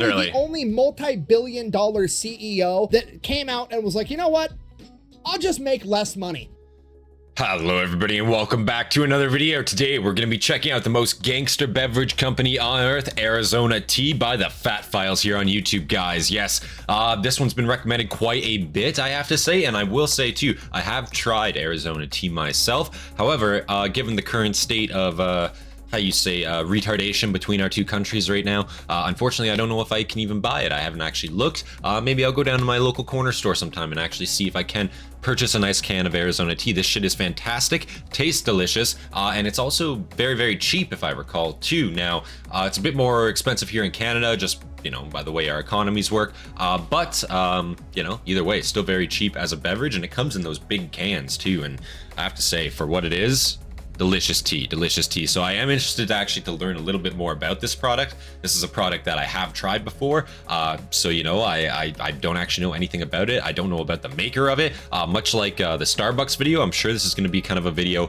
Really? The only multi-billion-dollar CEO that came out and was like, you know what? I'll just make less money. Hello everybody and welcome back to another video. Today we're going to be checking out the most gangster beverage company on earth, Arizona Tea by the Fatfiles here on YouTube, guys. Yes, this one's been recommended quite a bit, I have to say, and I will say too, I have tried Arizona Tea myself. However, given the current state of retardation between our two countries right now, unfortunately I don't know if I can even buy it. I haven't actually looked. Maybe I'll go down to my local corner store sometime and actually see if I can purchase a nice can of Arizona Tea. This shit is fantastic, tastes delicious, and it's also very, very cheap if I recall too. Now, it's a bit more expensive here in Canada, just, you know, by the way our economies work, but you know, either way, it's still very cheap as a beverage, and it comes in those big cans too, and I have to say, for what it is, delicious tea, delicious tea. So I am interested actually to learn a little bit more about this product. This is a product that I have tried before, so you know, I don't actually know anything about it. I don't know about the maker of it. Much like the Starbucks video, I'm sure this is going to be kind of a video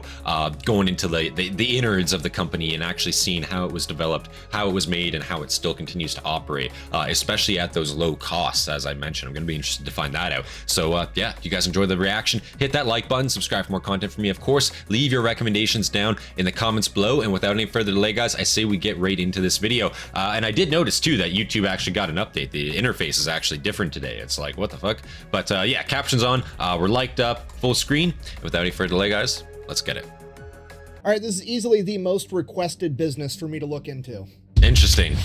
going into the innards of the company and actually seeing how it was developed, how it was made, and how it still continues to operate, especially at those low costs. As I mentioned, I'm going to be interested to find that out. So yeah, if you guys enjoyed the reaction, hit that like button, subscribe for more content from me, of course. Leave your recommendations down in the comments below, and without any further delay, guys, I say we get right into this video. And I did notice too that YouTube actually got an update. The interface is actually different today. It's like, what the fuck? But yeah, captions on, we're liked up, full screen. Without any further delay, guys, let's get it. All right, this is easily the most requested business for me to look into. Interesting.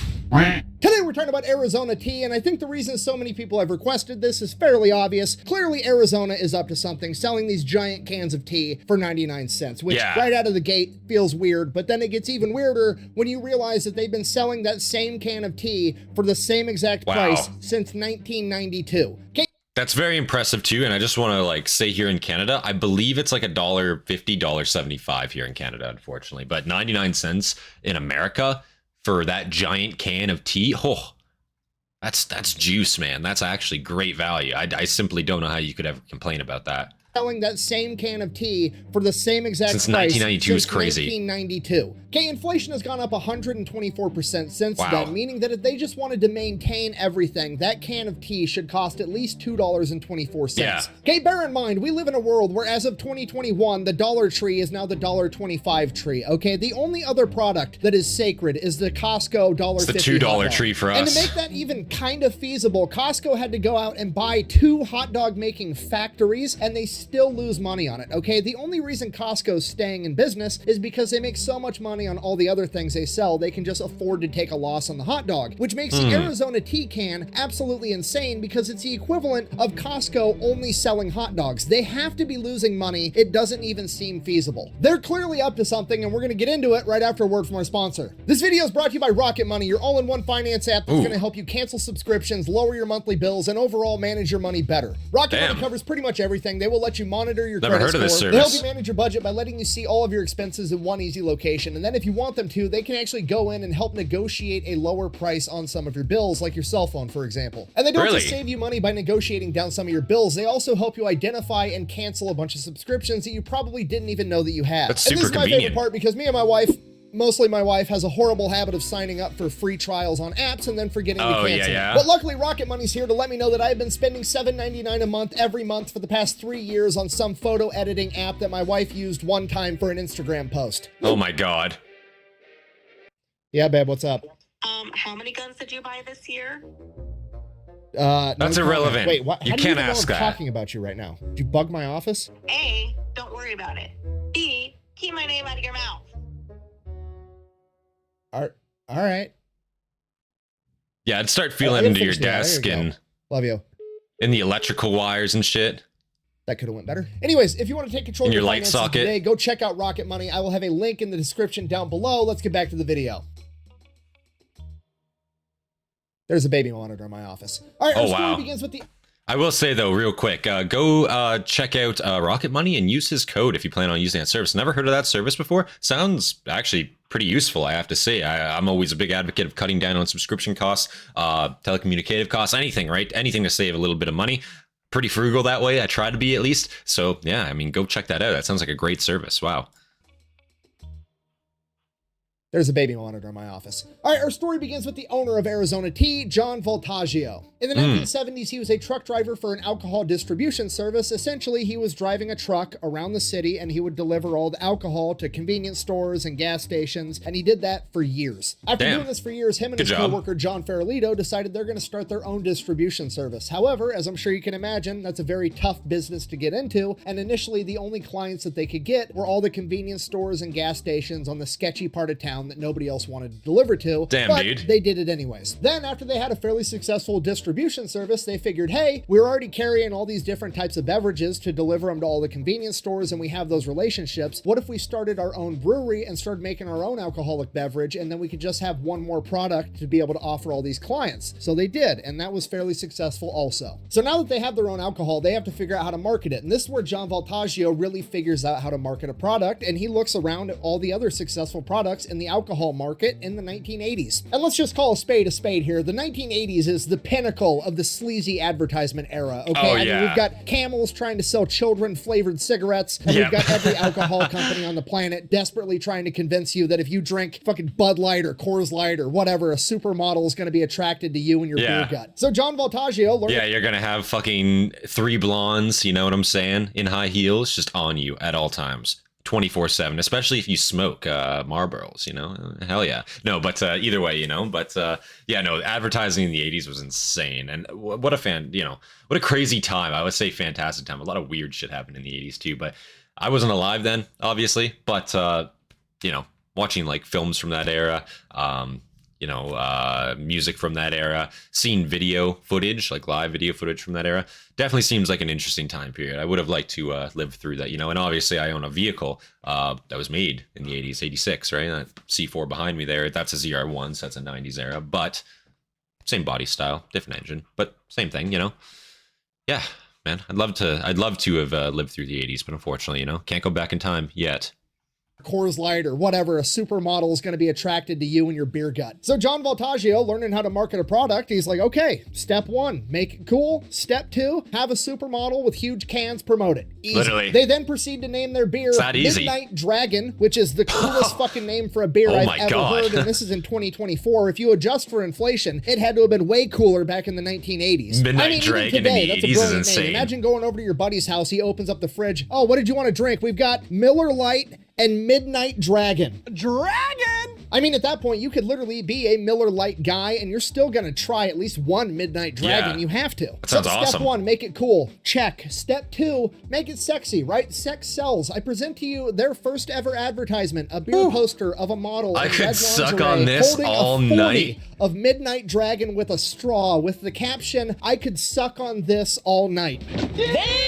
Today we're talking about Arizona Tea, and I think the reason so many people have requested this is fairly obvious. Clearly Arizona is up to something, selling these giant cans of tea for 99 cents, which right out of the gate feels weird, but then it gets even weirder when you realize that they've been selling that same can of tea for the same exact price since 1992. That's very impressive too, and I just want to like say here in Canada, I believe it's like $1.50, $1.75 here in Canada, unfortunately, but 99 cents in America for that giant can of tea. Oh, that's juice, man. That's actually great value. I simply don't know how you could ever complain about that. Selling that same can of tea for the same exact since price 1992 is crazy. 1992. Okay, inflation has gone up 124% since then, meaning that if they just wanted to maintain everything, that can of tea should cost at least $2.24. Yeah. Okay, bear in mind, we live in a world where as of 2021, the Dollar Tree is now the $1.25 tree. Okay, the only other product that is sacred is the Costco $1.50. It's the $2 tree for us. And to make that even kind of feasible, Costco had to go out and buy 2 hot dog making factories, and they still lose money on it. Okay, the only reason Costco's staying in business is because they make so much money on all the other things they sell, they can just afford to take a loss on the hot dog, which makes the Arizona Tea can absolutely insane because it's the equivalent of Costco only selling hot dogs. They have to be losing money. It doesn't even seem feasible. They're clearly up to something, and we're going to get into it right after a word from our sponsor. This video is brought to you by Rocket Money, your all-in-one finance app that's going to help you cancel subscriptions, lower your monthly bills, and overall manage your money better. Rocket Money covers pretty much everything. They will let you monitor your credit score. They help you manage your budget by letting you see all of your expenses in one easy location, and then if you want them to, they can actually go in and help negotiate a lower price on some of your bills, like your cell phone, for example. And they don't just save you money by negotiating down some of your bills, they also help you identify and cancel a bunch of subscriptions that you probably didn't even know that you had. That's super and this is my convenient. favorite part because me and my wife, mostly my wife, has a horrible habit of signing up for free trials on apps and then forgetting to cancel. But luckily Rocket Money's here to let me know that I've been spending $7.99 a month every month for the past 3 years on some photo editing app that my wife used one time for an Instagram post. Oh my god. Yeah, babe, what's up? How many guns did you buy this year? That's irrelevant. Wait, what? You can't ask that. I'm talking about you right now. Did you bug my office? A, don't worry about it. B, keep my name out of your mouth. All right. Yeah, I'd start feeling into your desk and love you. in the electrical wires and shit. That could have went better. Anyways, if you want to take control of your light finances socket today, go check out Rocket Money. I will have a link in the description down below. Let's get back to the video. There's a baby monitor in my office. All right, our story begins with the... I will say though, real quick, go check out Rocket Money and use his code if you plan on using that service. Never heard of that service before. Sounds actually pretty useful, I have to say. I'm always a big advocate of cutting down on subscription costs, telecommunicative costs, anything, right? Anything to save a little bit of money. Pretty frugal that way. I try to be at least. So yeah, I mean, go check that out. That sounds like a great service. Wow. There's a baby monitor in my office. All right, our story begins with the owner of Arizona Tea, John Voltaggio. In the 1970s, he was a truck driver for an alcohol distribution service. Essentially, he was driving a truck around the city and he would deliver all the alcohol to convenience stores and gas stations, and he did that for years. After doing this for years, him and his co-worker John Farolito decided they're going to start their own distribution service. However, as I'm sure you can imagine, that's a very tough business to get into, and initially the only clients that they could get were all the convenience stores and gas stations on the sketchy part of town that nobody else wanted to deliver to. But they did it anyways. Then after they had a fairly successful distribution service, they figured, hey, we're already carrying all these different types of beverages to deliver them to all the convenience stores, and we have those relationships. What if we started our own brewery and started making our own alcoholic beverage, and then we could just have one more product to be able to offer all these clients? So they did, and that was fairly successful also. So now that they have their own alcohol, they have to figure out how to market it. And this is where John Voltaggio really figures out how to market a product, and he looks around at all the other successful products in the alcohol market in the 1980s. And let's just call a spade here. The 1980s is the pinnacle of the sleazy advertisement era, okay? I mean, we've got Camels trying to sell children-flavored cigarettes, and we've got every alcohol company on the planet desperately trying to convince you that if you drink fucking Bud Light or Coors Light or whatever, a supermodel is going to be attracted to you and your beer gut. So John Voltaggio learned... Yeah, you're going to have fucking 3 blondes, you know what I'm saying, in high heels, just on you at all times. 24/7, especially if you smoke Marlboros, you know, hell yeah. No, but either way, you know, but yeah, no, advertising in the 80s was insane. And what a crazy time. I would say fantastic time. A lot of weird shit happened in the 80s too, but I wasn't alive then, obviously, but you know, watching like films from that era, music from that era, seeing video footage, like live video footage from that era, definitely seems like an interesting time period. I would have liked to live through that, you know, and obviously I own a vehicle that was made in the 80s, 86, right? That C4 behind me there, that's a ZR1, so that's a 90s era, but same body style, different engine, but same thing, you know? Yeah, man, I'd love to have lived through the 80s, but unfortunately, you know, can't go back in time yet. Coors Light or whatever, a supermodel is going to be attracted to you and your beer gut. So John Voltaggio, learning how to market a product, he's like, okay, step 1, make it cool. Step 2, have a supermodel with huge cans, promote it. Easy. Literally. They then proceed to name their beer Midnight Dragon, which is the coolest fucking name for a beer I've ever heard, and this is in 2024. If you adjust for inflation, it had to have been way cooler back in the 1980s. Midnight Dragon today, in the 80s is insane. Name. Imagine going over to your buddy's house, he opens up the fridge. Oh, what did you want to drink? We've got Miller Lite and Midnight Dragon. I mean, at that point, you could literally be a Miller Lite guy, and you're still gonna try at least one Midnight Dragon. Yeah. You have to. That sounds awesome. Step 1, make it cool. Check. Step 2, make it sexy, right? Sex sells. I present to you their first ever advertisement, a beer poster of a model I could suck on this all night. Of Midnight Dragon with a straw, with the caption, I could suck on this all night. Damn!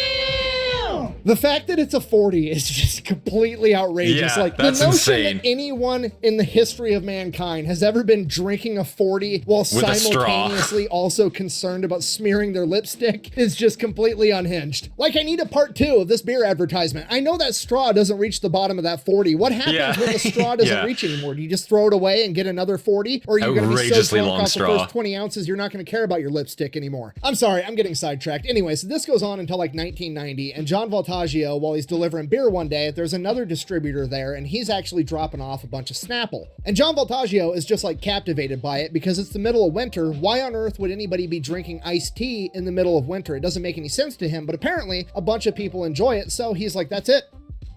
The fact that it's a 40 is just completely outrageous. Yeah, like that's the notion insane. that anyone in the history of mankind has ever been drinking a 40 while simultaneously also concerned about smearing their lipstick is just completely unhinged. Like, I need a part 2 of this beer advertisement. I know that straw doesn't reach the bottom of that 40. What happens when the straw doesn't reach anymore? Do you just throw it away and get another 40? Or are you going to be so drunk off the first 20 ounces you're not going to care about your lipstick anymore? I'm sorry, I'm getting sidetracked. Anyway, so this goes on until like 1990, and John Voltaggio, while he's delivering beer one day, there's another distributor there, and he's actually dropping off a bunch of Snapple. And John Voltaggio is just like captivated by it because it's the middle of winter. Why on earth would anybody be drinking iced tea in the middle of winter? It doesn't make any sense to him, but apparently a bunch of people enjoy it, so he's like, that's it.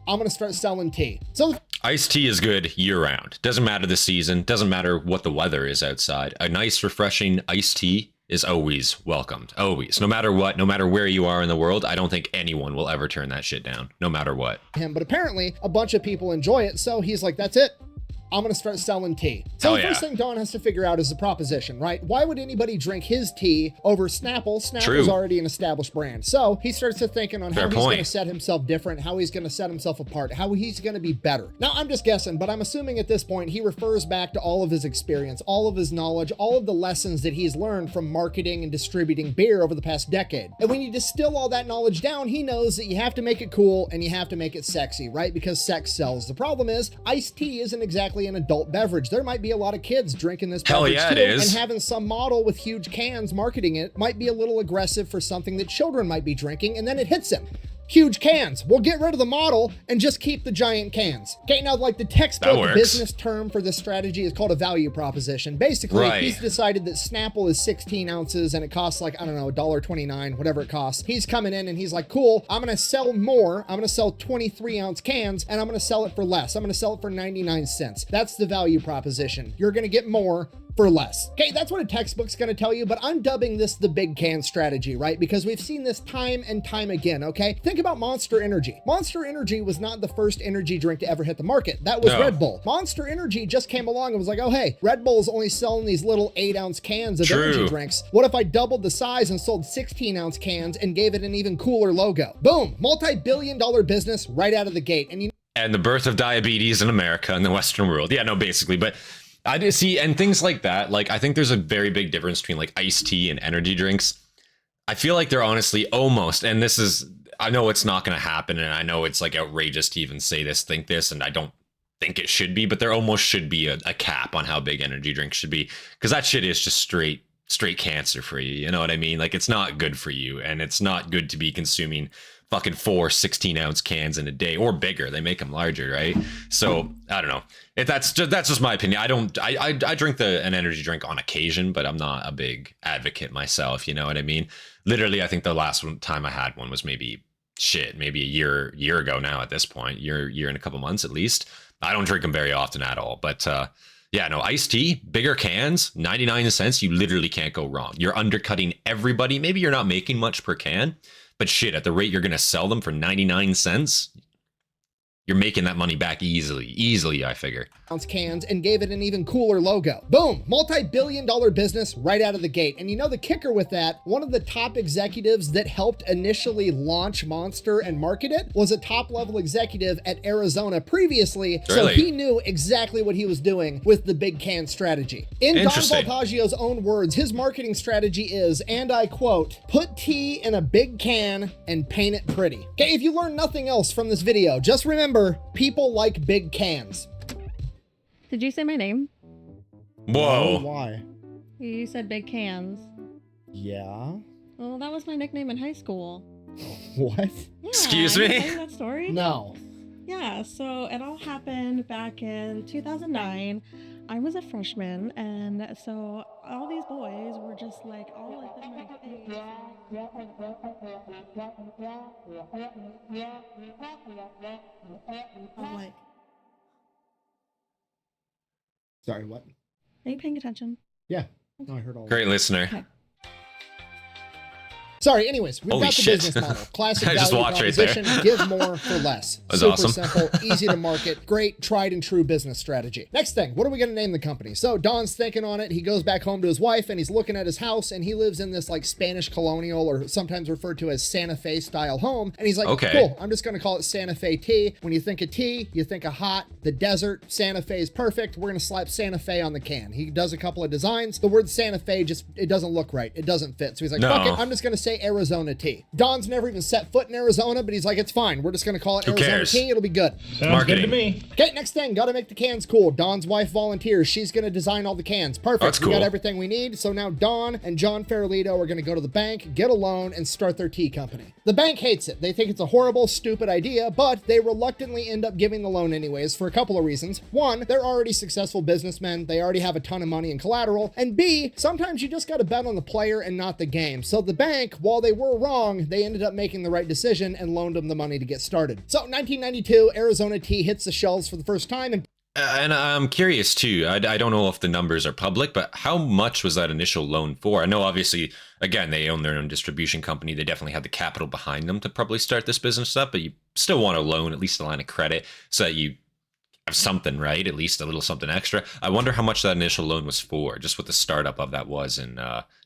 I'm gonna start selling tea. So iced tea is good year-round. Doesn't matter the season, doesn't matter what the weather is outside. A nice, refreshing iced tea is always welcomed. Always. No matter what, no matter where you are in the world, I don't think anyone will ever turn that shit down, no matter what. But apparently a bunch of people enjoy it, so he's like, that's it. I'm gonna start selling tea. So the first thing Don has to figure out is the proposition, right? Why would anybody drink his tea over Snapple? Snapple's already an established brand. So he starts to thinking on how he's gonna set himself different, how he's gonna set himself apart, how he's gonna be better. Now, I'm just guessing, but I'm assuming at this point, he refers back to all of his experience, all of his knowledge, all of the lessons that he's learned from marketing and distributing beer over the past decade. And when you distill all that knowledge down, he knows that you have to make it cool and you have to make it sexy, right? Because sex sells. The problem is, iced tea isn't exactly an adult beverage. There might be a lot of kids drinking this beverage too, and having some model with huge cans marketing it might be a little aggressive for something that children might be drinking, and then it hits him. huge cans. We'll get rid of the model and just keep the giant cans. Okay, now like the textbook business term for this strategy is called a value proposition. Basically, he's decided that Snapple is 16 ounces and it costs like, I don't know, $1.29, whatever it costs. He's coming in and he's like, cool, I'm gonna sell more. I'm gonna sell 23 ounce cans and I'm gonna sell it for less. I'm gonna sell it for 99 cents. That's the value proposition. You're gonna get more for less. Okay, that's what a textbook's gonna tell you, but I'm dubbing this the big can strategy, right? Because we've seen this time and time again, okay? Think about Monster Energy. Monster Energy was not the first energy drink to ever hit the market. That was Red Bull. Monster Energy just came along and was like, oh hey, Red Bull's only selling these little 8-ounce cans of energy drinks. What if I doubled the size and sold 16-ounce cans and gave it an even cooler logo? Boom, multi-billion-dollar business right out of the gate. And the birth of diabetes in America and the Western world. Yeah, no, basically, but I did see, and things like that, like I think there's a very big difference between like iced tea and energy drinks. I feel like they're honestly almost, and this is, I know it's not going to happen, and I know it's like outrageous to even say this, think this, and I don't think it should be, but there almost should be a cap on how big energy drinks should be, because that shit is just straight cancer for you. You know what I mean? Like it's not good for you, and it's not good to be consuming fucking 4 16-ounce cans in a day, or bigger. They make them larger, right? So I don't know. If that's just my opinion. I drink an energy drink on occasion, but I'm not a big advocate myself. You know what I mean? Literally, I think the last time I had one was maybe a year ago now. At this point, year and a couple months at least. I don't drink them very often at all, but yeah, no, iced tea, bigger cans, 99 cents. You literally can't go wrong. You're undercutting everybody. Maybe you're not making much per can, but shit, at the rate you're going to sell them for 99 cents, you're making that money back easily, I figure. Cans and gave it an even cooler logo. Boom, multi-billion-dollar business right out of the gate. And you know the kicker with that, one of the top executives that helped initially launch Monster and market it was a top-level executive at Arizona previously, so he knew exactly what he was doing with the big can strategy. In Don Voltaggio's own words, his marketing strategy is, and I quote, put tea in a big can and paint it pretty. Okay, if you learn nothing else from this video, just remember, people like big cans. Did you say my name? Whoa. Oh, why? You said big cans. Yeah. Well, that was my nickname in high school. What? Yeah, Excuse me? Can I tell you that story? No. Yeah, so it all happened back in 2009. I was a freshman, and so all these boys were just like all like in my face. I'm like, sorry, what? are you paying attention? Yeah. No, I heard all Great listener. Okay. Sorry, anyways, we've Holy got the shit. business model. Classic I just value watched right there. proposition, give more for less. That's Super awesome. simple, easy to market, great, tried and true business strategy. Next thing, what are we going to name the company? So Don's thinking on it. He goes back home to his wife and he's looking at his house, and he lives in this like Spanish colonial, or sometimes referred to as Santa Fe style home. And he's like, cool, I'm just going to call it Santa Fe tea. When you think of tea, you think of hot, the desert. Santa Fe is perfect. We're going to slap Santa Fe on the can. He does a couple of designs. The word Santa Fe just, it doesn't look right. It doesn't fit. So he's like, fuck it, I'm just going to say Arizona tea. Don's never even set foot in Arizona, but he's like, it's fine. We're just going to call it Arizona tea. It'll be good. Sounds good to me. Okay, next thing, got to make the cans cool. Don's wife volunteers. She's going to design all the cans. Perfect. That's cool. We got everything we need. So now Don and John Farolito are going to go to the bank, get a loan, and start their tea company. The bank hates it. They think it's a horrible, stupid idea, but they reluctantly end up giving the loan anyways for a couple of reasons. One, they're already successful businessmen. They already have a ton of money in collateral. And B, sometimes you just got to bet on the player and not the game. So the bank, while they were wrong, they ended up making the right decision and loaned them the money to get started. So 1992, Arizona tea hits the shelves for the first time, and I'm curious too. I don't know if the numbers are public, but how much was that initial loan for? I know obviously, again, they own their own distribution company. They definitely had the capital behind them to probably start this business up, but you still want a loan, at least a line of credit, so that you have something, right? At least a little something extra. I wonder how much that initial loan was for, just what the startup of that was in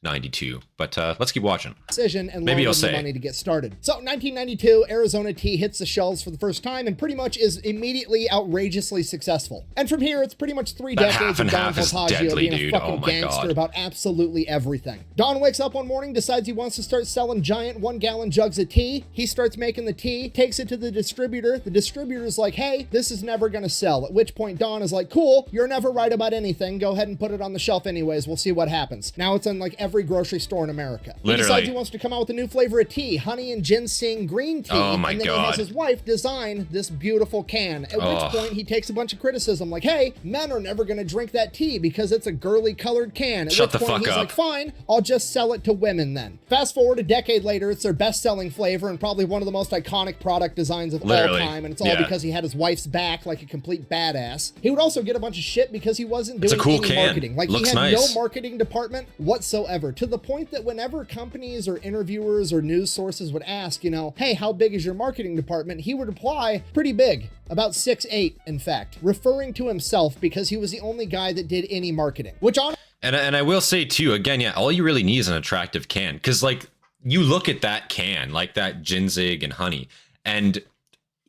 92. But let's keep watching. Decision and maybe loaned them the money to get started. So 1992, Arizona tea hits the shelves for the first time and pretty much is immediately outrageously successful. And from here, it's pretty much 3 decades of Don Voltaggio being a fucking gangster about absolutely everything. Don wakes up one morning, decides he wants to start selling giant 1-gallon jugs of tea. He starts making the tea, takes it to the distributor. The distributor's like, hey, this is never gonna sell. sell, at which point Don is like, cool, you're never right about anything. Go ahead and put it on the shelf anyways. We'll see what happens. Now it's in like every grocery store in America. Literally. He decides he wants to come out with a new flavor of tea, honey and ginseng green tea. Oh my and then God. he has his wife design this beautiful can, at which point he takes a bunch of criticism like, hey, men are never going to drink that tea because it's a girly colored can. At Shut which the point fuck he's up. like, fine, I'll just sell it to women then. Fast forward a decade later, it's their best-selling flavor and probably one of the most iconic product designs of Literally. all time, and it's all Yeah. because he had his wife's back like a complete badass. He would also get a bunch of shit because he wasn't It's a doing cool any can. marketing. Like, Looks he had nice. no marketing department whatsoever, to the point that whenever companies or interviewers or news sources would ask, you know, hey, how big is your marketing department? He would reply, pretty big. About 6'8", in fact, referring to himself because he was the only guy that did any marketing, which on And I will say too, again, yeah, all you really need is an attractive can. Because like you look at that can, like that ginseng and honey, and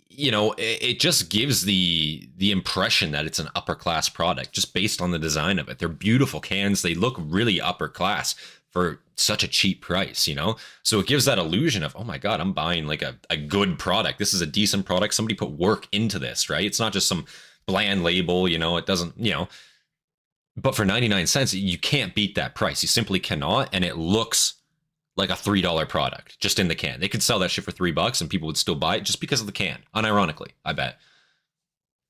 you know, it just gives the impression that it's an upper class product just based on the design of it. They're beautiful cans. They look really upper class for such a cheap price, you know? So it gives that illusion of, oh my God, I'm buying like a good product. This is a decent product. Somebody put work into this, right? It's not just some bland label, you know, it doesn't, you know, but for 99 cents, you can't beat that price. You simply cannot. And it looks like a $3 product just in the can. They could sell that shit for $3 and people would still buy it just because of the can. Unironically, I bet.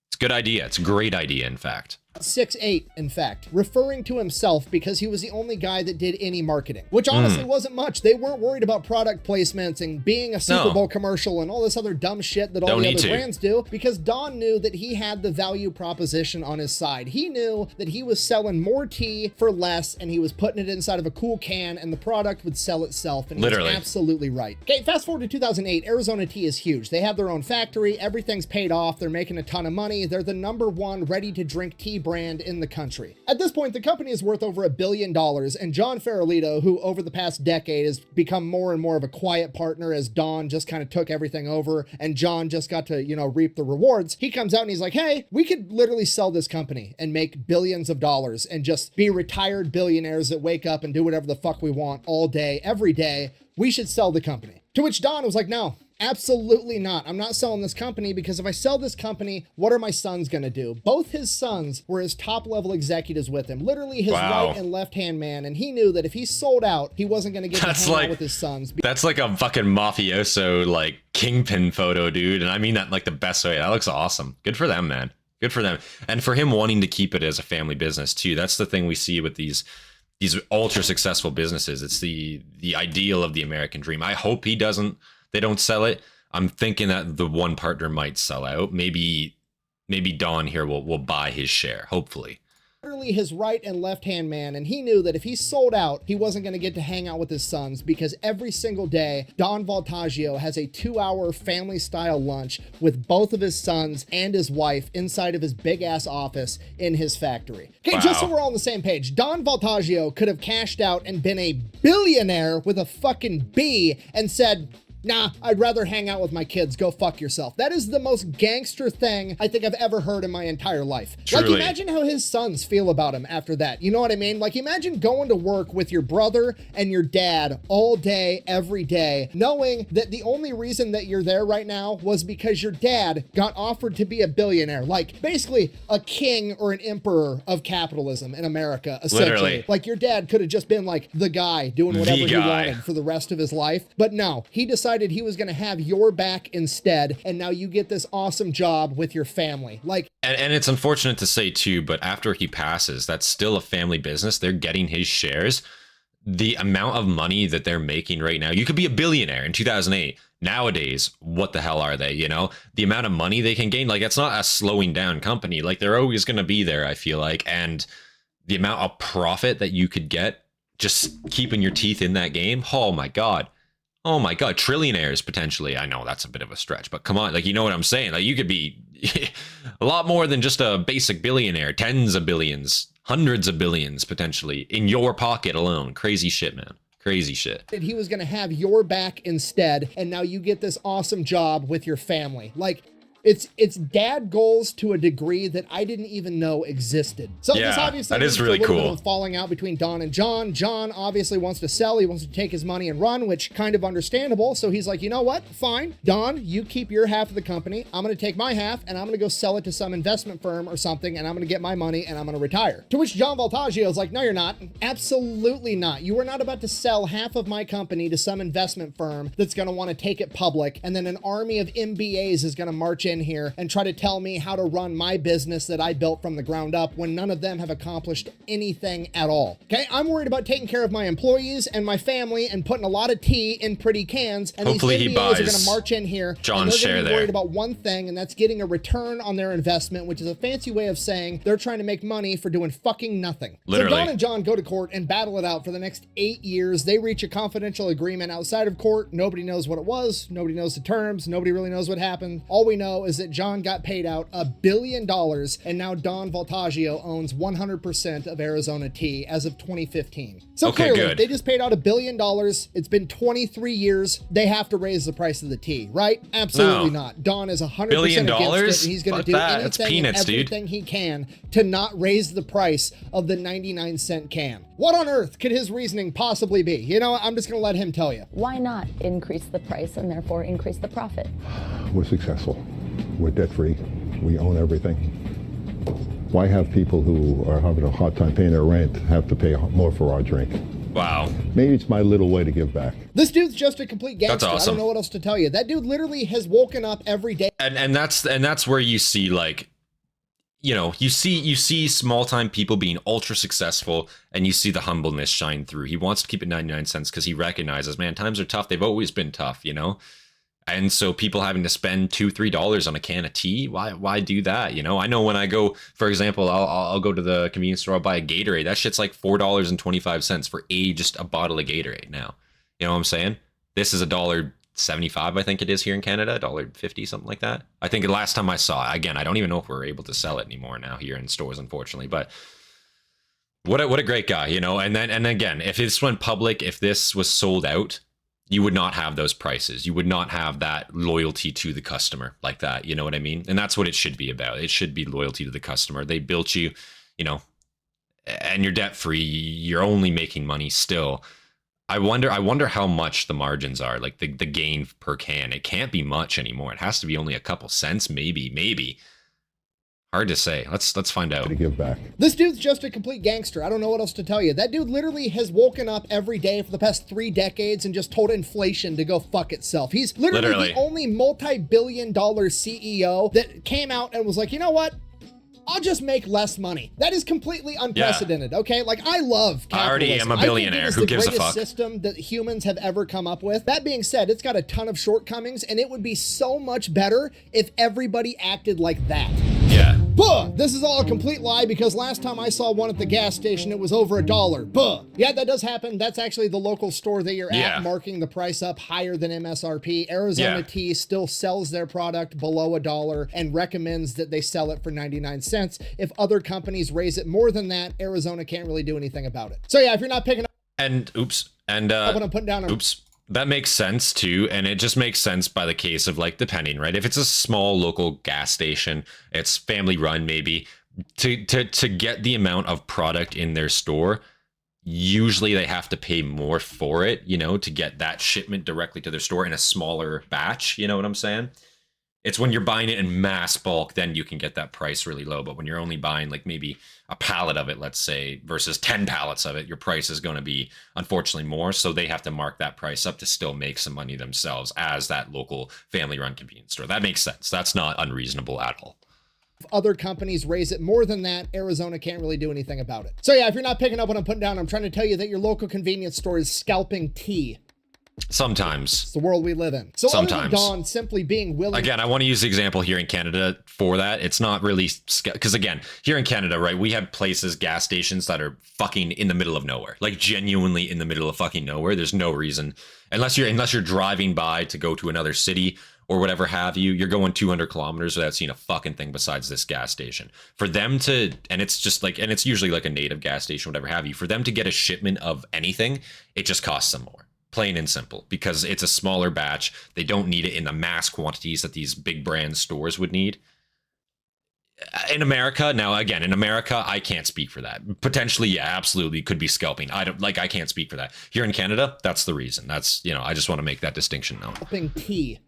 It's a good idea. It's a great idea, in fact. 6'8", in fact, referring to himself because he was the only guy that did any marketing, which honestly wasn't much. They weren't worried about product placements and being a Super Bowl commercial and all this other dumb shit that all the other brands do, because Don knew that he had the value proposition on his side. He knew that he was selling more tea for less and he was putting it inside of a cool can and the product would sell itself, and he was absolutely right. Okay, fast forward to 2008, Arizona Tea is huge. They have their own factory, everything's paid off, they're making a ton of money, they're the #1 ready-to-drink tea brand in the country. At this point, the company is worth over $1 billion, and John Farolito, who over the past decade has become more and more of a quiet partner as Don just kind of took everything over and John just got to, you know, reap the rewards, he comes out and he's like, hey, we could literally sell this company and make billions of dollars and just be retired billionaires that wake up and do whatever the fuck we want all day, every day. We should sell the company. To which Don was like, no, absolutely not. I'm not selling this company because if I sell this company, what are my sons going to do? Both his sons were his top level executives with him, literally his right and left hand man. And he knew that if he sold out, he wasn't going to get to hang out with his sons. That's like a fucking mafioso, like kingpin photo, dude. And I mean that in like the best way. That looks awesome. Good for them, man. Good for them. And for him wanting to keep it as a family business too. That's the thing we see with these ultra successful businesses. It's the ideal of the American dream. I hope they don't sell it. I'm thinking that the one partner might sell out. Maybe Don here will buy his share, hopefully. Literally his right and left hand man, and he knew that if he sold out, he wasn't going to get to hang out with his sons because every single day, Don Voltaggio has a 2-hour family-style lunch with both of his sons and his wife inside of his big-ass office in his factory. Okay, just so we're all on the same page, Don Voltaggio could have cashed out and been a billionaire with a fucking B and said, nah, I'd rather hang out with my kids. Go fuck yourself. That is the most gangster thing I think I've ever heard in my entire life. Truly. Like, imagine how his sons feel about him after that. You know what I mean? Like, imagine going to work with your brother and your dad all day, every day, knowing that the only reason that you're there right now was because your dad got offered to be a billionaire. Like, basically a king or an emperor of capitalism in America, essentially. Literally. Like, your dad could have just been like the guy doing whatever he wanted for the rest of his life. But no, he decided he was going to have your back instead, and now you get this awesome job with your family. Like, and it's unfortunate to say too, but after he passes, that's still a family business. They're getting his shares. The amount of money that they're making right now, you could be a billionaire in 2008. Nowadays, what the hell are they? You know, the amount of money they can gain, like, it's not a slowing down company. Like, they're always going to be there, I feel like. And the amount of profit that you could get just keeping your teeth in that game. Oh my God. Oh my God, trillionaires potentially. I know that's a bit of a stretch, but come on, like, you know what I'm saying? Like, you could be a lot more than just a basic billionaire, tens of billions, hundreds of billions potentially in your pocket alone. Crazy shit, man. Crazy shit. He was going to have your back instead, and now you get this awesome job with your family. Like, It's dad goals to a degree that I didn't even know existed. So Yeah, this obviously that is leads to really a little cool. bit of a falling out between Don and John. John obviously wants to sell. He wants to take his money and run, which kind of understandable. So he's like, you know what? Fine. Don, you keep your half of the company. I'm going to take my half and I'm going to go sell it to some investment firm or something, and I'm going to get my money and I'm going to retire. To which John Voltaggio is like, no, you're not. Absolutely not. You are not about to sell half of my company to some investment firm that's going to want to take it public, and then an army of MBAs is going to march in here and try to tell me how to run my business that I built from the ground up when none of them have accomplished anything at all. Okay, I'm worried about taking care of my employees and my family and putting a lot of tea in pretty cans, and Hopefully these he MBAs are buys going to march in here John's and they're share going to be there. worried about one thing, and that's getting a return on their investment, which is a fancy way of saying they're trying to make money for doing fucking nothing. Literally. So Don and John go to court and battle it out for the next 8 years. They reach a confidential agreement outside of court. Nobody knows what it was. Nobody knows the terms. Nobody really knows what happened. All we know is that John got paid out $1 billion, and now Don Voltaggio owns 100% of Arizona Tea as of 2015. So Okay, clearly, good. they just paid out $1 billion. It's been 23 years. They have to raise the price of the tea, right? Absolutely No. not. Don is 100% $1 billion? against it, and he's going Fuck to do that. That's anything peanuts, and dude. everything he can to not raise the price of the 99-cent can. What on earth could his reasoning possibly be? You know, I'm just going to let him tell you. Why not increase the price and therefore increase the profit? We're successful. We're debt-free. We own everything. Why have people who are having a hard time paying their rent have to pay more for our drink? Wow. Maybe it's my little way to give back. This dude's just a complete gangster. That's awesome. I don't know what else to tell you. That dude literally has woken up every day. And that's where you see, like, you know, you see small time people being ultra successful, and you see the humbleness shine through. He wants to keep it 99 cents because he recognizes, man, times are tough. They've always been tough, you know? And so people having to spend $2-3 on a can of tea, why do that? You know, I know when I go, for example, I'll go to the convenience store, I'll buy a Gatorade. That shit's like $4.25 for just a bottle of Gatorade now. You know what I'm saying? This is $1.75, I think it is here in Canada, $1.50, something like that. I think the last time I saw it, again, I don't even know if we're able to sell it anymore now here in stores, unfortunately. But what a great guy, you know. And again, if this went public, if this was sold out, you would not have those prices. You would not have that loyalty to the customer like that. You know what I mean? And that's what it should be about. It should be loyalty to the customer. They built you, you know, and you're debt free. You're only making money still. I wonder how much the margins are, like the gain per can. It can't be much anymore. It has to be only a couple cents, maybe. Hard to say. Let's find out. To give back. This dude's just a complete gangster. I don't know what else to tell you. That dude literally has woken up every day for the past 3 decades and just told inflation to go fuck itself. He's literally the only multi-billion-dollar CEO that came out and was like, you know what? I'll just make less money. That is completely unprecedented, okay? Like, I love capitalism. I already am a billionaire. I think it is Who gives a the greatest fuck? system that humans have ever come up with. That being said, it's got a ton of shortcomings, and it would be so much better if everybody acted like that. Yeah. Buh! This is all a complete lie because last time I saw one at the gas station, it was over $1. Buh! Yeah, that does happen. That's actually the local store that you're Yeah. at, marking the price up higher than MSRP. Arizona Yeah. Tea still sells their product below $1 and recommends that they sell it for 99 cents. If other companies raise it more than that, Arizona can't really do anything about it. So yeah, if you're not picking up And what I'm putting down on that makes sense too, and it just makes sense by the case of, like, depending, right? If it's a small local gas station, it's family run, maybe to get the amount of product in their store, usually they have to pay more for it, you know, to get that shipment directly to their store in a smaller batch. You know what I'm saying? It's when you're buying it in mass bulk, then you can get that price really low. But when you're only buying, like, maybe a pallet of it, let's say, versus 10 pallets of it, your price is going to be, unfortunately, more. So they have to mark that price up to still make some money themselves as that local family-run convenience store. That makes sense. That's not unreasonable at all. if other companies raise it more than that, Arizona can't really do anything about it. So yeah, if you're not picking up what I'm putting down, I'm trying to tell you that your local convenience store is scalping tea. Sometimes. It's the world we live in. So other than Don simply being willing... Again, I want to use the example here in Canada for that. It's not really... Because again, here in Canada, right, we have places, gas stations that are fucking in the middle of nowhere. Like, genuinely in the middle of fucking nowhere. There's no reason. Unless you're driving by to go to another city or whatever have you, you're going 200 kilometers without seeing a fucking thing besides this gas station. For them to... And it's just like... And it's usually like a native gas station, whatever have you. For them to get a shipment of anything, it just costs them more. plain and simple, because it's a smaller batch. They don't need it in the mass quantities that these big brand stores would need. In America, now again, in America, I can't speak for that. Potentially, yeah, absolutely could be scalping. I can't speak for that. Here in Canada, that's the reason. That's, you know, I just want to make that distinction known. Helping tea.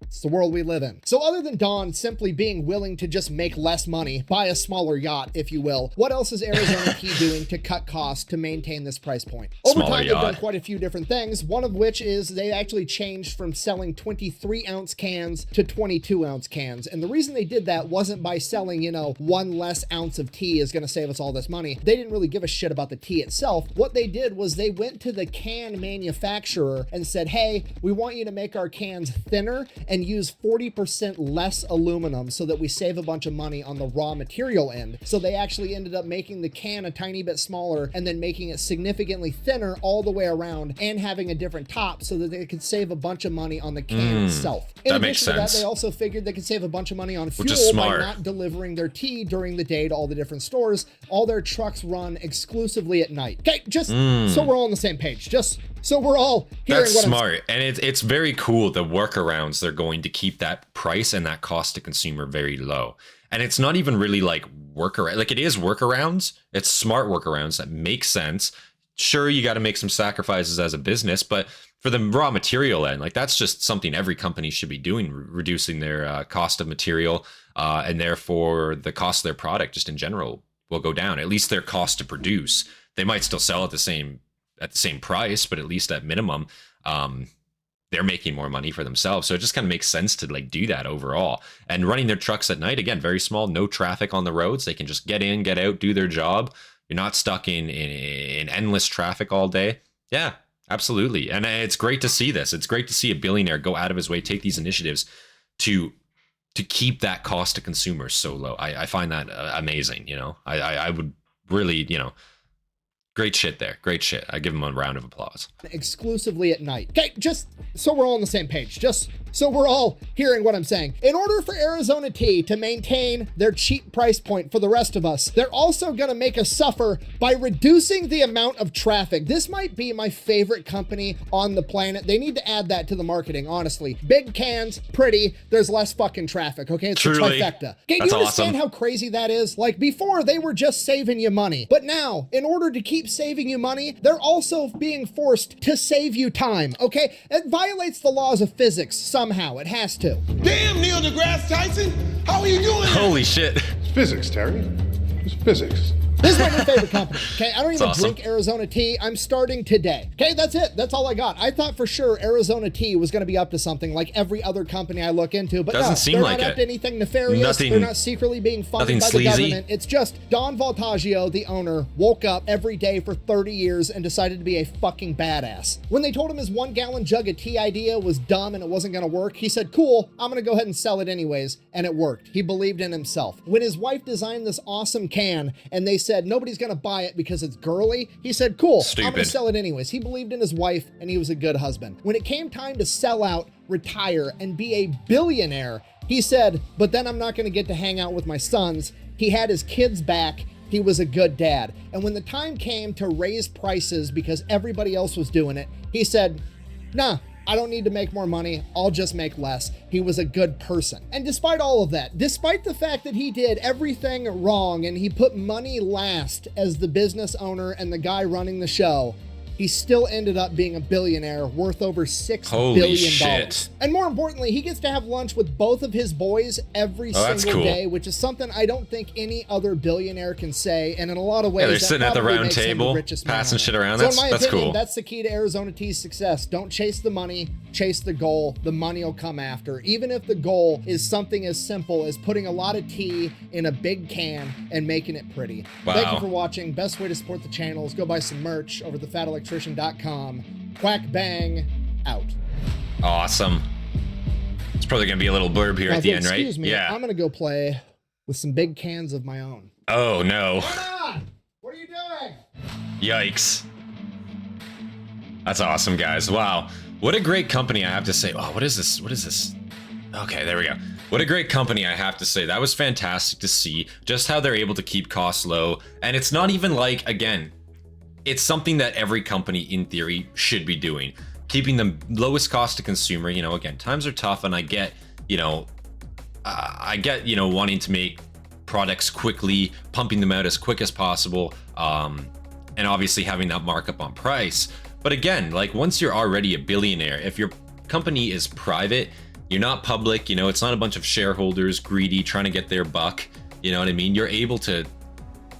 It's the world we live in. So other than Don simply being willing to just make less money, buy a smaller yacht, if you will, what else is Arizona Tea doing to cut costs to maintain this price point? Over time, they've done quite a few different things, one of which is they actually changed from selling 23-ounce cans to 22-ounce cans. And the reason they did that wasn't by selling, you know, 1 less ounce of tea is going to save us all this money. They didn't really give a shit about the tea itself. What they did was they went to the can manufacturer and said, hey, we want you to make our cans thinner and use 40% less aluminum so that we save a bunch of money on the raw material end. So they actually ended up making the can a tiny bit smaller and then making it significantly thinner all the way around and having a different top so that they could save a bunch of money on the can itself. In addition to that, they also figured they could save a bunch of money on fuel by not delivering their tea during the day to all the different stores. All their trucks run exclusively at night. Okay, just so we're all on the same page. Just so we're all hearing That's smart. And it's very cool, the workarounds they're going to keep that price and that cost to consumer very low. And it's not even really like workaround, like it is workarounds. It's smart workarounds that make sense. Sure, you got to make some sacrifices as a business, but for the raw material end, like that's just something every company should be doing, reducing their cost of material, and therefore the cost of their product just in general will go down. At least their cost to produce. They might still sell at the same price, but at least at minimum, they're making more money for themselves. So it just kind of makes sense to like do that overall. And running their trucks at night, again, very small, no traffic on the roads. They can just get in, get out, do their job. You're not stuck in endless traffic all day. Yeah, absolutely. And it's great to see this. It's great to see a billionaire go out of his way, take these initiatives to keep that cost to consumers so low. I find that amazing. You know, I would really, you know, great shit there. Great shit. I give him a round of applause. Exclusively at night. Okay, just so we're all on the same page. Just so we're all hearing what I'm saying. In order for Arizona Tea to maintain their cheap price point for the rest of us, they're also going to make us suffer by reducing the amount of traffic. This might be my favorite company on the planet. They need to add that to the marketing, honestly. Big cans, pretty, there's less fucking traffic, okay? It's Truly. a trifecta. Okay, do you understand how crazy that is? Like, before, they were just saving you money. But now, in order to keep saving you money, they're also being forced to save you time, okay? It violates the laws of physics somehow. It has to. Damn, Neil deGrasse Tyson! How are you doing? Holy shit. It's physics, Terry. It's physics. This is my new favorite company, okay? I don't even drink Arizona Tea. I'm starting today. Okay, that's it. That's all I got. I thought for sure Arizona Tea was going to be up to something like every other company I look into, but Doesn't no, seem they're like not up to anything nefarious. Nothing, they're not secretly being funded by the government. It's just Don Voltaggio, the owner, woke up every day for 30 years and decided to be a fucking badass. When they told him his 1-gallon jug of tea idea was dumb and it wasn't going to work, he said, cool, I'm going to go ahead and sell it anyways. And it worked. He believed in himself. When his wife designed this awesome can and they said, nobody's going to buy it because it's girly, he said, cool, I'm gonna sell it anyways. He believed in his wife and he was a good husband. When it came time to sell out, retire, and be a billionaire, he said, but then I'm not gonna get to hang out with my sons. He had his kids back. He was a good dad. And when the time came to raise prices because everybody else was doing it, he said, nah, I don't need to make more money. I'll just make less. He was a good person. And despite all of that, despite the fact that he did everything wrong and he put money last as the business owner and the guy running the show, he still ended up being a billionaire worth over $6 billion. And more importantly, he gets to have lunch with both of his boys every single day, which is something I don't think any other billionaire can say. And in a lot of ways, they're sitting at the round table, passing shit around. So in my opinion, cool. That's the key to Arizona Tea's success. Don't chase the money, chase the goal. The money will come after. Even if the goal is something as simple as putting a lot of tea in a big can and making it pretty. Wow. Thank you for watching. Best way to support the channel is go buy some merch over the FatElectrician.com. Quack bang out. Awesome. It's probably gonna be a little blurb here at the end, right? Excuse me. Yeah. I'm gonna go play with some big cans of my own. Oh no. Come on! What are you doing? Yikes. That's awesome, guys. Wow. What a great company, I have to say. Oh, what is this? What is this? Okay, there we go. What a great company, I have to say. That was fantastic to see just how they're able to keep costs low. And it's not even like, again, it's something that every company in theory should be doing, keeping them lowest cost to consumer. You know, again, times are tough, and I get, you know, wanting to make products quickly, pumping them out as quick as possible, and obviously having that markup on price. But again, like, once you're already a billionaire, if your company is private, you're not public, you know, it's not a bunch of shareholders greedy trying to get their buck, you know what I mean? You're able to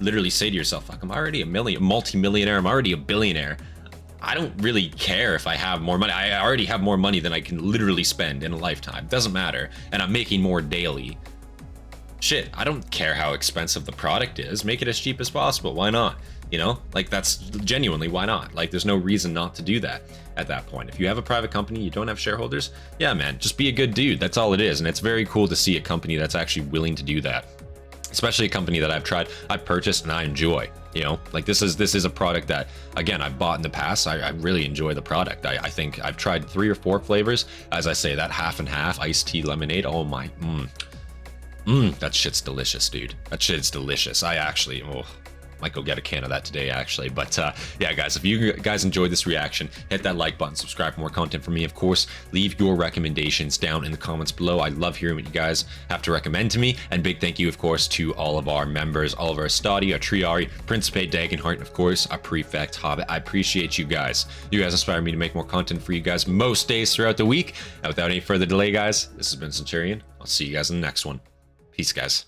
literally say to yourself, fuck, I'm already a multi-millionaire, I'm already a billionaire. I don't really care if I have more money. I already have more money than I can literally spend in a lifetime. Doesn't matter. And I'm making more daily. Shit, I don't care how expensive the product is. Make it as cheap as possible. Why not? You know, like, that's genuinely, why not? Like, there's no reason not to do that at that point. If you have a private company, you don't have shareholders, yeah, man, just be a good dude. That's all it is. And it's very cool to see a company that's actually willing to do that. Especially a company that I've purchased and I enjoy, you know, like, this is a product that, again, I've bought in the past. I really enjoy the product. I think I've tried 3 or 4 flavors. As I say, that half and half iced tea lemonade. Oh my, that shit's delicious, dude. That shit's delicious. I actually, might go get a can of that today, actually. But yeah, guys, if you guys enjoyed this reaction, hit that like button, subscribe for more content from me. Of course, leave your recommendations down in the comments below. I love hearing what you guys have to recommend to me. And big thank you, of course, to all of our members, all of our Hastati, our Triarii, Principe, Dagenhart, and of course, our Prefect, Hobbit. I appreciate you guys. You guys inspire me to make more content for you guys most days throughout the week. And without any further delay, guys, this has been Centurion. I'll see you guys in the next one. Peace, guys.